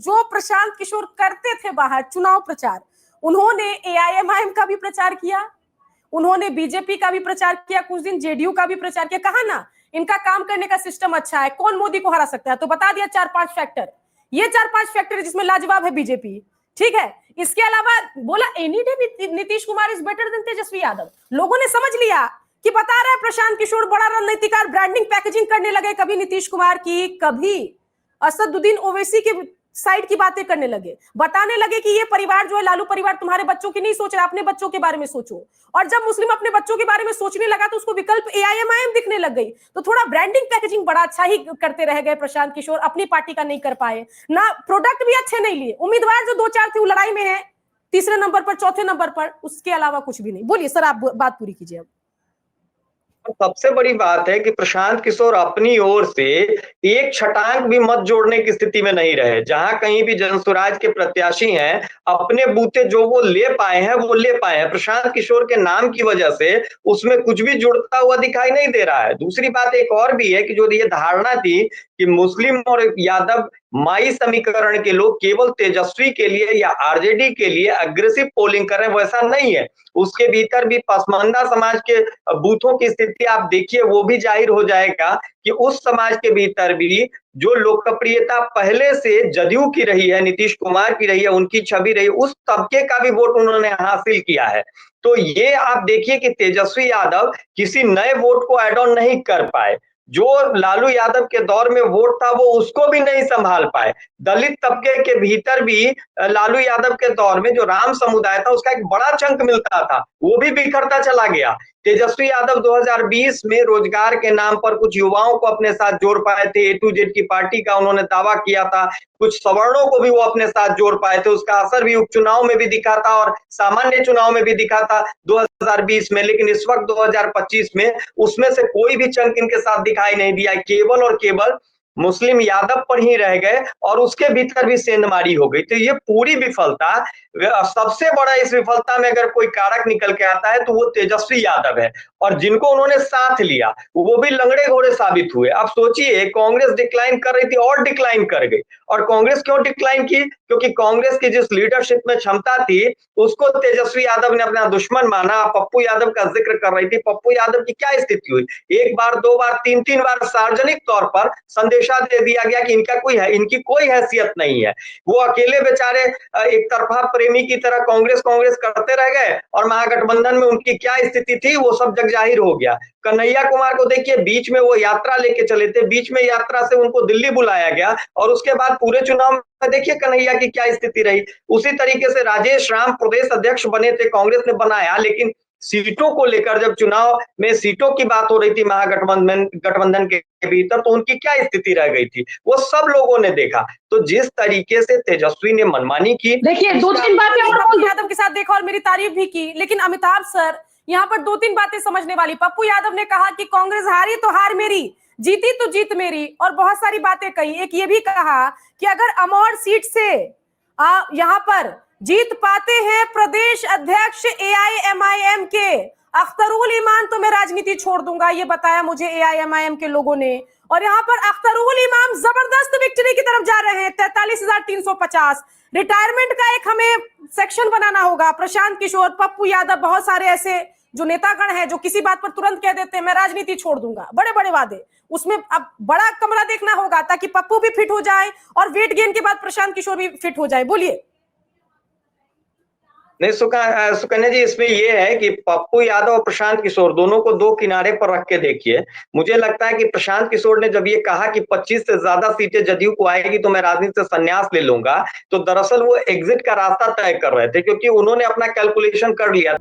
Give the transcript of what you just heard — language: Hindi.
जो प्रशांत किशोर करते थे बाहर चुनाव प्रचार, उन्होंने एआईएमआईएम का भी प्रचार किया, उन्होंने बीजेपी का भी प्रचार किया, कुछ दिन जेडीयू का भी प्रचार किया। कहा ना इनका काम करने का सिस्टम अच्छा है, कौन मोदी को हरा सकता है, तो बता दिया 4-5 फैक्टर। ये 4-5 फैक्टर है जिसमें लाजवाब है बीजेपी, ठीक है। इसके अलावा बोला any day Nitish Kumar is better than Tejashwi Yadav. लोगों ने समझ लिया कि बता रहा है प्रशांत किशोर बड़ा रणनीतिकार, ब्रांडिंग पैकेजिंग करने लगे, कभी नीतीश कुमार की, कभी असदुद्दीन ओवैसी के साइड की बातें करने लगे, बताने लगे कि ये परिवार जो है लालू परिवार तुम्हारे बच्चों की नहीं सोच रहा, अपने बच्चों के बारे में सोचो। और जब मुस्लिम अपने बच्चों के बारे में सोचने लगा तो उसको विकल्प एआईएमआईएम दिखने लग गई। तो थोड़ा ब्रांडिंग पैकेजिंग बड़ा अच्छा ही करते रह गए प्रशांत किशोर, अपनी पार्टी का नहीं कर पाए ना, प्रोडक्ट भी अच्छे नहीं लिए। उम्मीदवार जो 2-4 थे वो लड़ाई में है, तीसरे नंबर पर, चौथे नंबर पर, उसके अलावा कुछ भी नहीं। बोलिए सर, आप बात पूरी कीजिए अब। सबसे बड़ी बात है कि प्रशांत किशोर अपनी ओर से एक छटांग भी मत जोड़ने की स्थिति में नहीं रहे। जहां कहीं भी जनसुराज के प्रत्याशी हैं, अपने बूते जो वो ले पाए हैं वो ले पाए हैं। प्रशांत किशोर के नाम की वजह से उसमें कुछ भी जुड़ता हुआ दिखाई नहीं दे रहा है। दूसरी बात एक और भी है कि जो ये धारणा थी कि मुस्लिम और यादव माई समीकरण के लोग केवल तेजस्वी के लिए या आरजेडी के लिए अग्रेसिव पोलिंग कर रहे हैं, वैसा नहीं है। उसके भीतर भी पसमानदा समाज के बूथों की स्थिति आप देखिए, वो भी जाहिर हो जाएगा कि उस समाज के भीतर भी जो लोकप्रियता पहले से जदयू की रही है, नीतीश कुमार की रही है, उनकी छवि रही, उस तबके का भी वोट उन्होंने हासिल किया है। तो ये आप देखिए कि तेजस्वी यादव किसी नए वोट को एड ऑन नहीं कर पाए। जो लालू यादव के दौर में वोट था वो उसको भी नहीं संभाल पाए। दलित तबके के भीतर भी लालू यादव के दौर में जो राम समुदाय था उसका एक बड़ा चंक मिलता था, वो भी बिखरता चला गया। तेजस्वी यादव 2020 में रोजगार के नाम पर कुछ युवाओं को अपने साथ जोड़ पाए थे, ए टू जेड की पार्टी का उन्होंने दावा किया था, कुछ सवर्णों को भी वो अपने साथ जोड़ पाए थे। उसका असर भी उपचुनाव में भी दिखा था और सामान्य चुनाव में भी दिखा था 2020 में। लेकिन इस वक्त 2025 में उसमें से कोई भी चंक इनके साथ दिखाई नहीं दिया। केवल और केवल मुस्लिम यादव पर ही रह गए और उसके भीतर भी सेंधमारी हो गई। तो ये पूरी विफलता, सबसे बड़ा इस विफलता में अगर कोई कारक निकल के आता है तो वो तेजस्वी यादव है। और जिनको उन्होंने साथ लिया वो भी लंगड़े घोड़े साबित हुए। अब सोचिए, कांग्रेस डिक्लाइन कर रही थी और डिक्लाइन कर गई। और कांग्रेस क्यों डिक्लाइन की? क्योंकि कांग्रेस की जिस लीडरशिप में क्षमता थी उसको तेजस्वी यादव ने अपना दुश्मन माना। पप्पू यादव का जिक्र कर रही थी, पप्पू यादव की क्या स्थिति हुई? एक बार, दो बार, तीन बार सार्वजनिक तौर पर संदेशा दे दिया गया कि इनकी कोई हैसियत नहीं है। वो अकेले बेचारे एक तरफा प्रेमी की तरह कांग्रेस कांग्रेस करते रह गए और महागठबंधन में उनकी क्या स्थिति थी वो सब जग जाहिर हो गया। कन्हैया कुमार को देखिए, बीच में वो यात्रा लेके चले थे, बीच में यात्रा से उनको दिल्ली बुलाया गया और उसके बाद पूरे चुनाव में देखिए कन्हैया की क्या स्थिति रही। उसी तरीके से राजेश राम प्रदेश अध्यक्ष बने थे, कांग्रेस ने बनाया, लेकिन सीटों को लेकर जब चुनाव में सीटों की बात हो रही थी गठबंधन के भीतर, तो उनकी क्या स्थिति रह गई थी वो सब लोगों ने देखा। तो जिस तरीके से तेजस्वी ने मनमानी की, देखिए 2-3 बातें और पप्पू यादव के साथ देखा और मेरी तारीफ भी की, लेकिन अमिताभ सर यहाँ पर 2-3 बातें समझने वाली। पप्पू यादव ने कहा कि कांग्रेस हारी तो हार मेरी, जीती तो जीत मेरी, और बहुत सारी बातें कही। एक ये भी कहा कि अगर अमौर सीट से यहाँ पर जीत पाते हैं प्रदेश अध्यक्ष एआईएमआईएम के अख्तरुल इमान तो मैं राजनीति छोड़ दूंगा, ये बताया मुझे एआईएमआईएम के लोगों ने। और यहाँ पर अख्तरुल इमाम जबरदस्त विक्ट्री की तरफ जा रहे हैं, 43,350। रिटायरमेंट का एक हमें सेक्शन बनाना होगा। प्रशांत किशोर, पप्पू यादव, बहुत सारे ऐसे जो नेतागण हैं जो किसी बात पर तुरंत कह देते हैं मैं राजनीति छोड़ दूंगा, बड़े बड़े वादे। उसमें अब बड़ा कमरा देखना होगा ताकि पप्पू भी फिट हो जाए और वेट गेन के बाद प्रशांत किशोर भी फिट हो जाए। बोलिए। नहीं सुकन्या जी, इसमें ये है कि पप्पू यादव और प्रशांत किशोर दोनों को दो किनारे पर रख के देखिए। मुझे लगता है कि प्रशांत किशोर ने जब ये कहा कि 25 से ज्यादा सीटें जदयू को आएगी तो मैं राजनीति से संन्यास ले लूंगा, तो दरअसल वो एग्जिट का रास्ता तय कर रहे थे, क्योंकि उन्होंने अपना कैलकुलेशन कर लिया।